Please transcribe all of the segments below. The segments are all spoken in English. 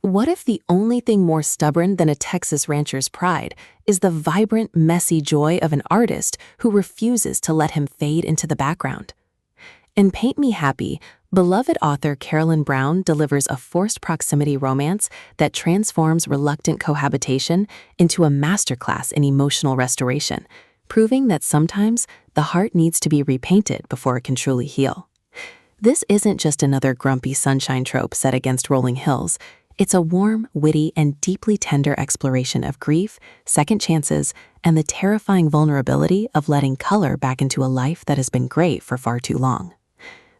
What if the only thing more stubborn than a Texas rancher's pride is the vibrant, messy joy of an artist who refuses to let him fade into the background? In Paint Me Happy, beloved author Carolyn Brown delivers a forced proximity romance that transforms reluctant cohabitation into a masterclass in emotional restoration, proving that sometimes the heart needs to be repainted before it can truly heal. This isn't just another grumpy sunshine trope set against rolling hills. It's a warm, witty, and deeply tender exploration of grief, second chances, and the terrifying vulnerability of letting color back into a life that has been gray for far too long.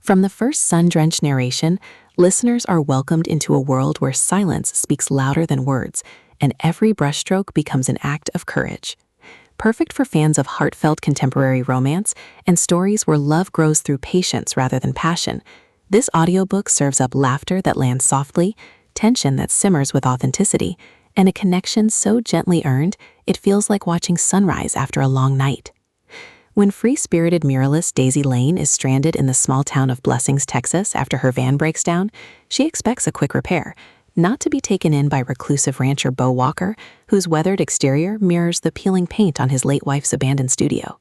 From the first sun-drenched narration, listeners are welcomed into a world where silence speaks louder than words, and every brushstroke becomes an act of courage. Perfect for fans of heartfelt contemporary romance and stories where love grows through patience rather than passion, this audiobook serves up laughter that lands softly, tension that simmers with authenticity, and a connection so gently earned it feels like watching sunrise after a long night. When free-spirited muralist Daisy Lane is stranded in the small town of Blessings, Texas after her van breaks down, she expects a quick repair, not to be taken in by reclusive rancher Bo Walker, whose weathered exterior mirrors the peeling paint on his late wife's abandoned studio.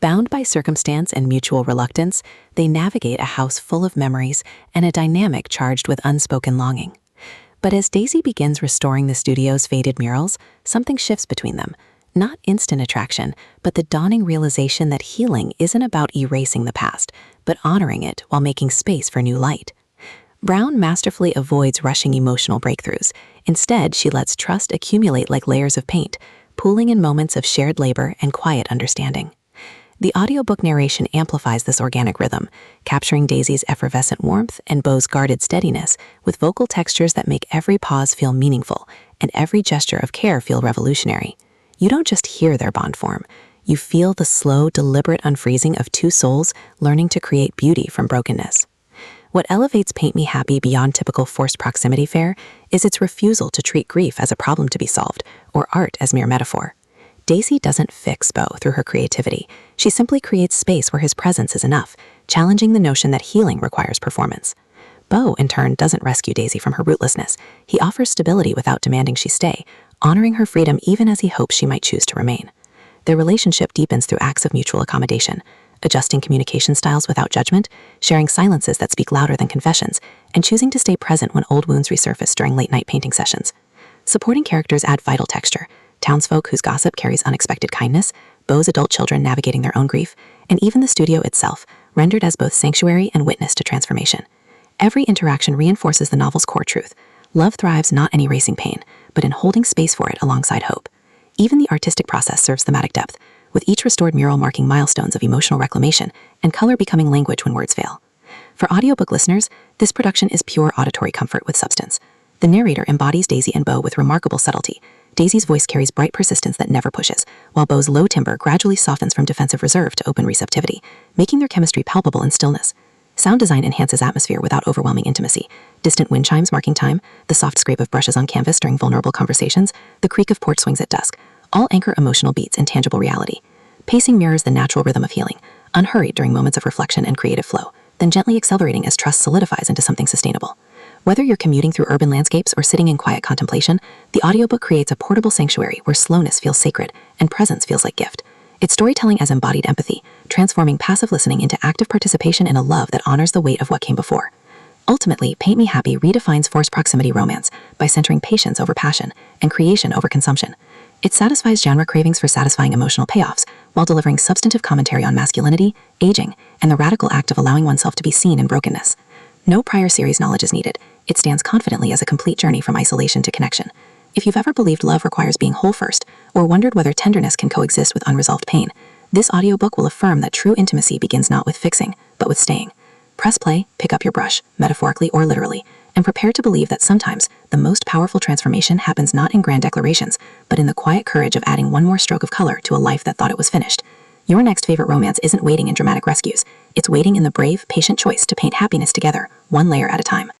Bound by circumstance and mutual reluctance, they navigate a house full of memories and a dynamic charged with unspoken longing. But as Daisy begins restoring the studio's faded murals, something shifts between them. Not instant attraction, but the dawning realization that healing isn't about erasing the past, but honoring it while making space for new light. Brown masterfully avoids rushing emotional breakthroughs. Instead, she lets trust accumulate like layers of paint, pooling in moments of shared labor and quiet understanding. The audiobook narration amplifies this organic rhythm, capturing Daisy's effervescent warmth and Bo's guarded steadiness with vocal textures that make every pause feel meaningful and every gesture of care feel revolutionary. You don't just hear their bond form, you feel the slow, deliberate unfreezing of two souls learning to create beauty from brokenness. What elevates Paint Me Happy beyond typical forced proximity fare is its refusal to treat grief as a problem to be solved or art as mere metaphor. Daisy doesn't fix Bo through her creativity. She simply creates space where his presence is enough, challenging the notion that healing requires performance. Bo, in turn, doesn't rescue Daisy from her rootlessness. He offers stability without demanding she stay, honoring her freedom even as he hopes she might choose to remain. Their relationship deepens through acts of mutual accommodation, adjusting communication styles without judgment, sharing silences that speak louder than confessions, and choosing to stay present when old wounds resurface during late-night painting sessions. Supporting characters add vital texture, townsfolk whose gossip carries unexpected kindness, Bo's adult children navigating their own grief, and even the studio itself, rendered as both sanctuary and witness to transformation. Every interaction reinforces the novel's core truth. Love thrives not in erasing pain, but in holding space for it alongside hope. Even the artistic process serves thematic depth, with each restored mural marking milestones of emotional reclamation and color becoming language when words fail. For audiobook listeners, this production is pure auditory comfort with substance. The narrator embodies Daisy and Bo with remarkable subtlety. Daisy's voice carries bright persistence that never pushes, while Bo's low timbre gradually softens from defensive reserve to open receptivity, making their chemistry palpable in stillness. Sound design enhances atmosphere without overwhelming intimacy. Distant wind chimes marking time, the soft scrape of brushes on canvas during vulnerable conversations, the creak of porch swings at dusk, all anchor emotional beats in tangible reality. Pacing mirrors the natural rhythm of healing, unhurried during moments of reflection and creative flow, then gently accelerating as trust solidifies into something sustainable. Whether you're commuting through urban landscapes or sitting in quiet contemplation, the audiobook creates a portable sanctuary where slowness feels sacred and presence feels like gift. It's storytelling as embodied empathy, transforming passive listening into active participation in a love that honors the weight of what came before. Ultimately, Paint Me Happy redefines forced proximity romance by centering patience over passion and creation over consumption. It satisfies genre cravings for satisfying emotional payoffs while delivering substantive commentary on masculinity, aging, and the radical act of allowing oneself to be seen in brokenness. No prior series knowledge is needed. It stands confidently as a complete journey from isolation to connection. If you've ever believed love requires being whole first, or wondered whether tenderness can coexist with unresolved pain, this audiobook will affirm that true intimacy begins not with fixing, but with staying. Press play, pick up your brush, metaphorically or literally, and prepare to believe that sometimes the most powerful transformation happens not in grand declarations, but in the quiet courage of adding one more stroke of color to a life that thought it was finished. Your next favorite romance isn't waiting in dramatic rescues. It's waiting in the brave, patient choice to paint happiness together, one layer at a time.